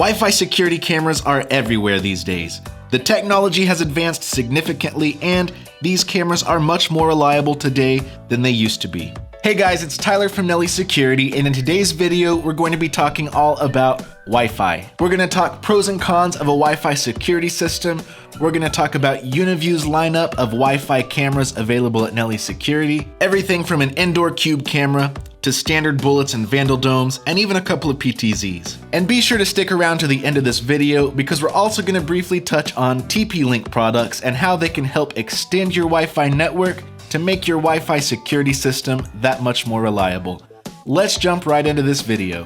Wi-Fi security cameras are everywhere these days. The technology has advanced significantly, and these cameras are much more reliable today than they used to be. Hey guys, it's Tyler from Nelly Security, and in today's video, we're going to be talking all about Wi-Fi. We're going to talk pros and cons of a Wi-Fi security system. We're going to talk about Uniview's lineup of Wi-Fi cameras available at Nelly Security, everything from an indoor cube camera to standard bullets and Vandal domes, and even a couple of PTZs. And be sure to stick around to the end of this video because we're also going to briefly touch on TP-Link products and how they can help extend your Wi-Fi network to make your Wi-Fi security system that much more reliable. Let's jump right into this video.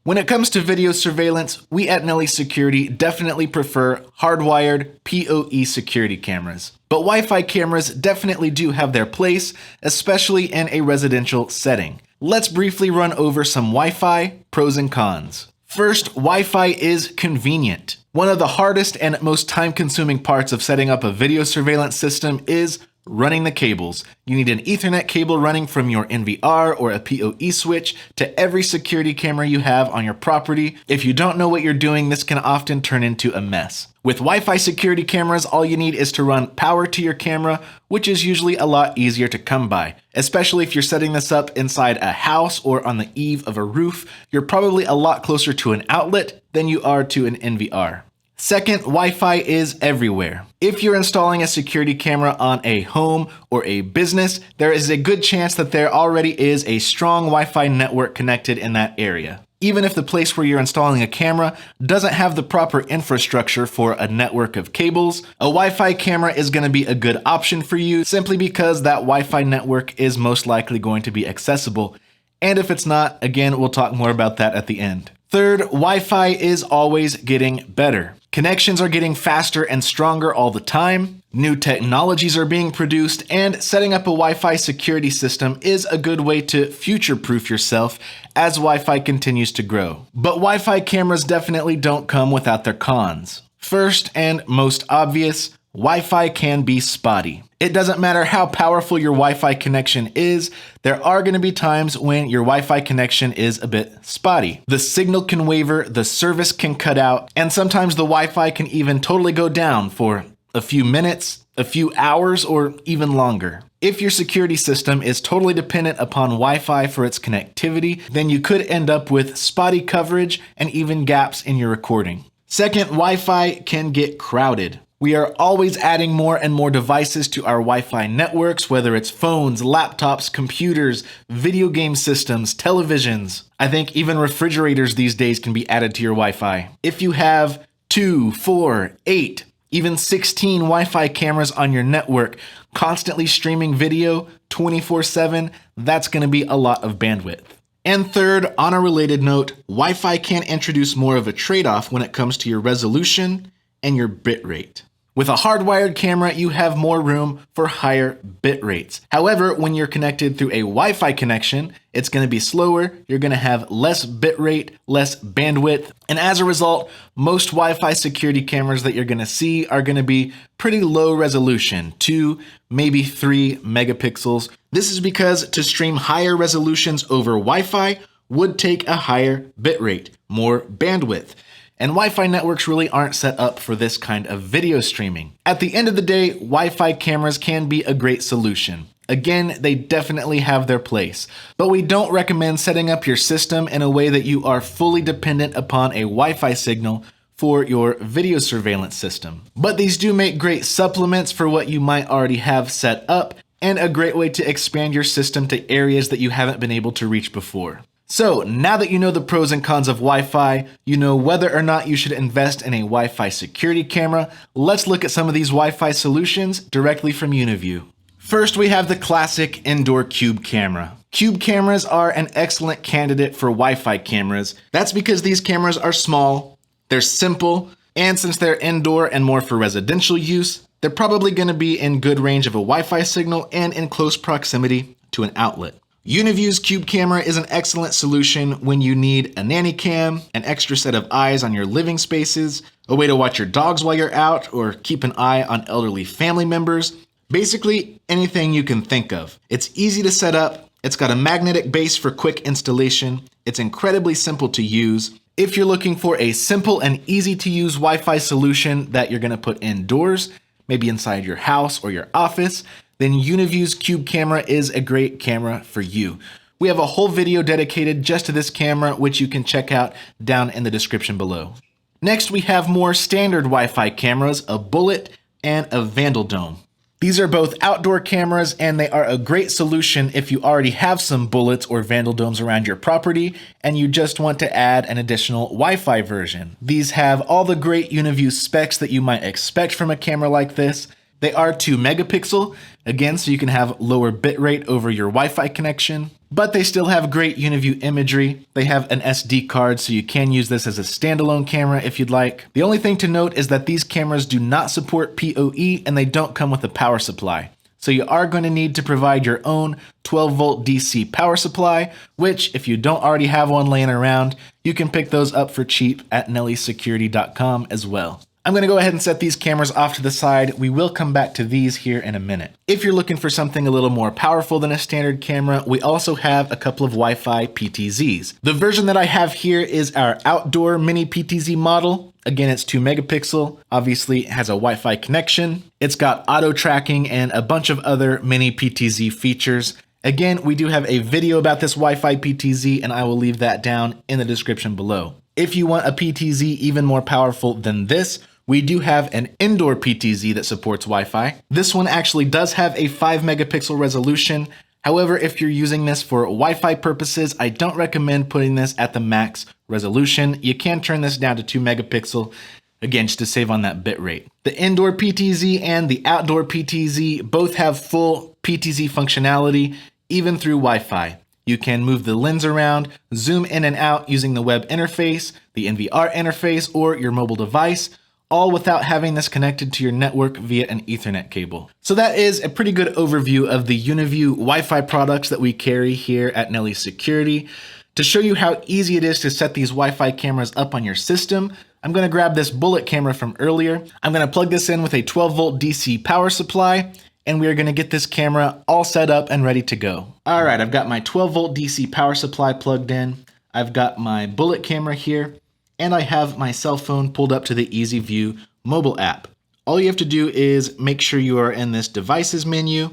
When it comes to video surveillance, we at Nelly Security definitely prefer hardwired PoE security cameras. But Wi-Fi cameras definitely do have their place, especially in a residential setting. Let's briefly run over some Wi-Fi pros and cons. First, Wi-Fi is convenient. One of the hardest and most time-consuming parts of setting up a video surveillance system is running the cables. You need an Ethernet cable running from your NVR or a PoE switch to every security camera you have on your property. If you don't know what you're doing, this can often turn into a mess. With Wi-Fi security cameras, all you need is to run power to your camera, which is usually a lot easier to come by. Especially if you're setting this up inside a house or on the eave of a roof, you're probably a lot closer to an outlet than you are to an NVR. Second, Wi-Fi is everywhere. If you're installing a security camera on a home or a business, there is a good chance that there already is a strong Wi-Fi network connected in that area. Even if the place where you're installing a camera doesn't have the proper infrastructure for a network of cables, a Wi-Fi camera is going to be a good option for you simply because that Wi-Fi network is most likely going to be accessible. And if it's not, again, we'll talk more about that at the end. Third, Wi-Fi is always getting better. Connections are getting faster and stronger all the time. New technologies are being produced, and setting up a Wi-Fi security system is a good way to future-proof yourself as Wi-Fi continues to grow. But Wi-Fi cameras definitely don't come without their cons. First and most obvious, Wi-Fi can be spotty. It doesn't matter how powerful your Wi-Fi connection is, there are going to be times when your Wi-Fi connection is a bit spotty. The signal can waver, the service can cut out, and sometimes the Wi-Fi can even totally go down for a few minutes, a few hours, or even longer. If your security system is totally dependent upon Wi-Fi for its connectivity, then you could end up with spotty coverage and even gaps in your recording. Second, Wi-Fi can get crowded. We are always adding more and more devices to our Wi-Fi networks, whether it's phones, laptops, computers, video game systems, televisions. I think even refrigerators these days can be added to your Wi-Fi. If you have 2, 4, 8, even 16 Wi-Fi cameras on your network, constantly streaming video 24/7, that's going to be a lot of bandwidth. And third, on a related note, Wi-Fi can introduce more of a trade-off when it comes to your resolution and your bit rate. With a hardwired camera, you have more room for higher bit rates. However, when you're connected through a Wi-Fi connection, it's going to be slower, you're going to have less bit rate, less bandwidth, and as a result, most Wi-Fi security cameras that you're going to see are going to be pretty low resolution, 2, maybe 3 megapixels. This is because to stream higher resolutions over Wi-Fi would take a higher bit rate, more bandwidth. And Wi-Fi networks really aren't set up for this kind of video streaming. At the end of the day, Wi-Fi cameras can be a great solution. Again, they definitely have their place, but we don't recommend setting up your system in a way that you are fully dependent upon a Wi-Fi signal for your video surveillance system. But these do make great supplements for what you might already have set up, and a great way to expand your system to areas that you haven't been able to reach before. So now that you know the pros and cons of Wi-Fi, you know whether or not you should invest in a Wi-Fi security camera, let's look at some of these Wi-Fi solutions directly from Uniview. First, we have the classic indoor cube camera. Cube cameras are an excellent candidate for Wi-Fi cameras. That's because these cameras are small, they're simple, and since they're indoor and more for residential use, they're probably going to be in good range of a Wi-Fi signal and in close proximity to an outlet. Uniview's Cube camera is an excellent solution when you need a nanny cam, an extra set of eyes on your living spaces, a way to watch your dogs while you're out, or keep an eye on elderly family members. Basically, anything you can think of. It's easy to set up, it's got a magnetic base for quick installation, it's incredibly simple to use. If you're looking for a simple and easy to use Wi-Fi solution that you're gonna put indoors, maybe inside your house or your office, then Uniview's Cube camera is a great camera for you. We have a whole video dedicated just to this camera, which you can check out down in the description below. Next, we have more standard Wi-Fi cameras, a Bullet and a Vandal Dome. These are both outdoor cameras and they are a great solution if you already have some Bullets or Vandal Domes around your property and you just want to add an additional Wi-Fi version. These have all the great Uniview specs that you might expect from a camera like this. They are 2 megapixel, again, so you can have lower bitrate over your Wi-Fi connection, but they still have great Uniview imagery. They have an SD card, so you can use this as a standalone camera if you'd like. The only thing to note is that these cameras do not support PoE and they don't come with a power supply. So you are going to need to provide your own 12-volt DC power supply, which if you don't already have one laying around, you can pick those up for cheap at nellysecurity.com as well. I'm going to go ahead and set these cameras off to the side. We will come back to these here in a minute. If you're looking for something a little more powerful than a standard camera, we also have a couple of Wi-Fi PTZs. The version that I have here is our outdoor mini PTZ model. Again, it's 2 megapixel. Obviously, it has a Wi-Fi connection. It's got auto tracking and a bunch of other mini PTZ features. Again, we do have a video about this Wi-Fi PTZ, and I will leave that down in the description below. If you want a PTZ even more powerful than this, we do have an indoor PTZ that supports Wi-Fi. This one actually does have a 5 megapixel resolution. However, if you're using this for Wi-Fi purposes, I don't recommend putting this at the max resolution. You can turn this down to 2 megapixel, again, just to save on that bit rate. The indoor PTZ and the outdoor PTZ both have full PTZ functionality, even through Wi-Fi. You can move the lens around, zoom in and out using the web interface, the NVR interface, or your mobile device, all without having this connected to your network via an Ethernet cable. So that is a pretty good overview of the Uniview Wi-Fi products that we carry here at Nelly Security. To show you how easy it is to set these Wi-Fi cameras up on your system, I'm going to grab this Bullet camera from earlier. I'm going to plug this in with a 12-volt DC power supply, and we are going to get this camera all set up and ready to go. All right, I've got my 12-volt DC power supply plugged in. I've got my Bullet camera here, and I have my cell phone pulled up to the EasyView mobile app. All you have to do is make sure you are in this Devices menu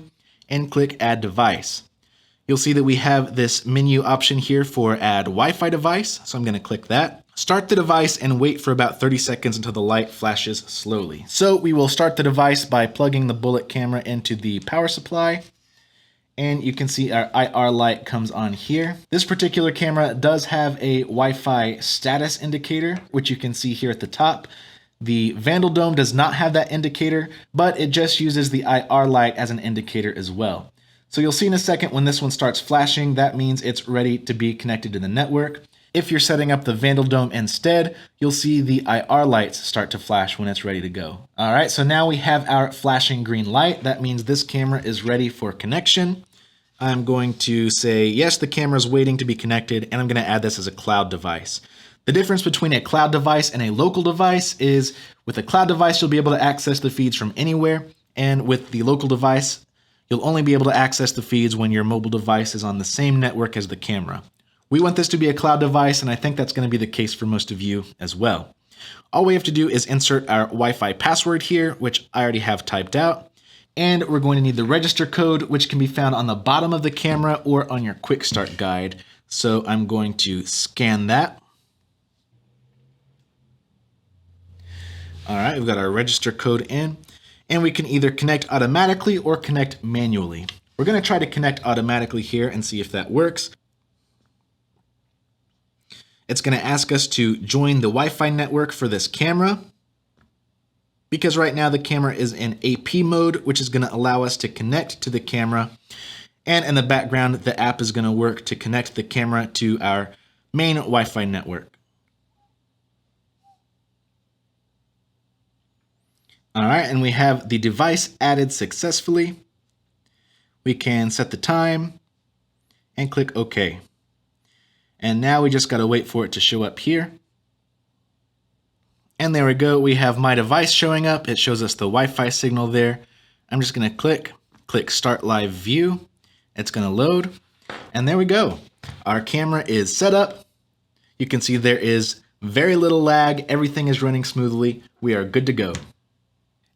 and click Add Device. You'll see that we have this menu option here for Add Wi-Fi Device, so I'm going to click that. Start the device and wait for about 30 seconds until the light flashes slowly. So we will start the device by plugging the Bullet camera into the power supply. And you can see our IR light comes on here. This particular camera does have a Wi-Fi status indicator, which you can see here at the top. The Vandal Dome does not have that indicator, but it just uses the IR light as an indicator as well. So you'll see in a second when this one starts flashing, that means it's ready to be connected to the network. If you're setting up the Vandal Dome instead, you'll see the IR lights start to flash when it's ready to go. All right, so now we have our flashing green light. That means this camera is ready for connection. I'm going to say, yes, the camera is waiting to be connected, and I'm going to add this as a cloud device. The difference between a cloud device and a local device is with a cloud device, you'll be able to access the feeds from anywhere, and with the local device, you'll only be able to access the feeds when your mobile device is on the same network as the camera. We want this to be a cloud device, and I think that's going to be the case for most of you as well. All we have to do is insert our Wi-Fi password here, which I already have typed out. And we're going to need the register code, which can be found on the bottom of the camera or on your quick start guide. So I'm going to scan that. All right, we've got our register code in, and we can either connect automatically or connect manually. We're going to try to connect automatically here and see if that works. It's going to ask us to join the Wi-Fi network for this camera, because right now the camera is in AP mode, which is going to allow us to connect to the camera. And in the background, the app is going to work to connect the camera to our main Wi-Fi network. All right, and we have the device added successfully. We can set the time and click OK. And now we just got to wait for it to show up here. And there we go. We have my device showing up. It shows us the Wi-Fi signal there. I'm just gonna click Start Live View. It's gonna load, and there we go. Our camera is set up. You can see there is very little lag. Everything is running smoothly. We are good to go.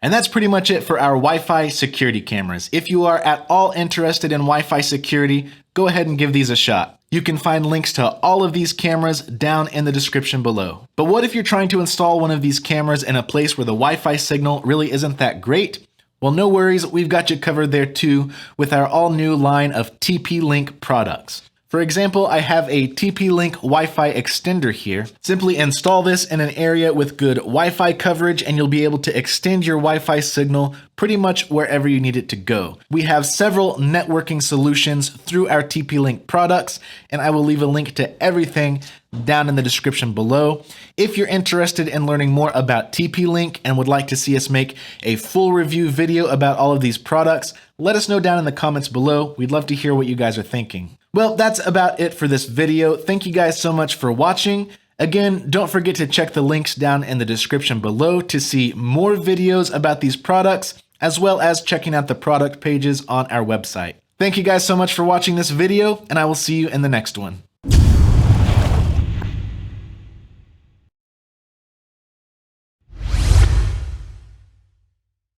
And that's pretty much it for our Wi-Fi security cameras. If you are at all interested in Wi-Fi security, go ahead and give these a shot. You can find links to all of these cameras down in the description below. But what if you're trying to install one of these cameras in a place where the Wi-Fi signal really isn't that great? Well, no worries, we've got you covered there too with our all new line of TP-Link products. For example, I have a TP-Link Wi-Fi extender here. Simply install this in an area with good Wi-Fi coverage and you'll be able to extend your Wi-Fi signal pretty much wherever you need it to go. We have several networking solutions through our TP-Link products, and I will leave a link to everything down in the description below. If you're interested in learning more about TP-Link and would like to see us make a full review video about all of these products, let us know down in the comments below. We'd love to hear what you guys are thinking. Well, that's about it for this video. Thank you guys so much for watching. Again, don't forget to check the links down in the description below to see more videos about these products, as well as checking out the product pages on our website. Thank you guys so much for watching this video, and I will see you in the next one.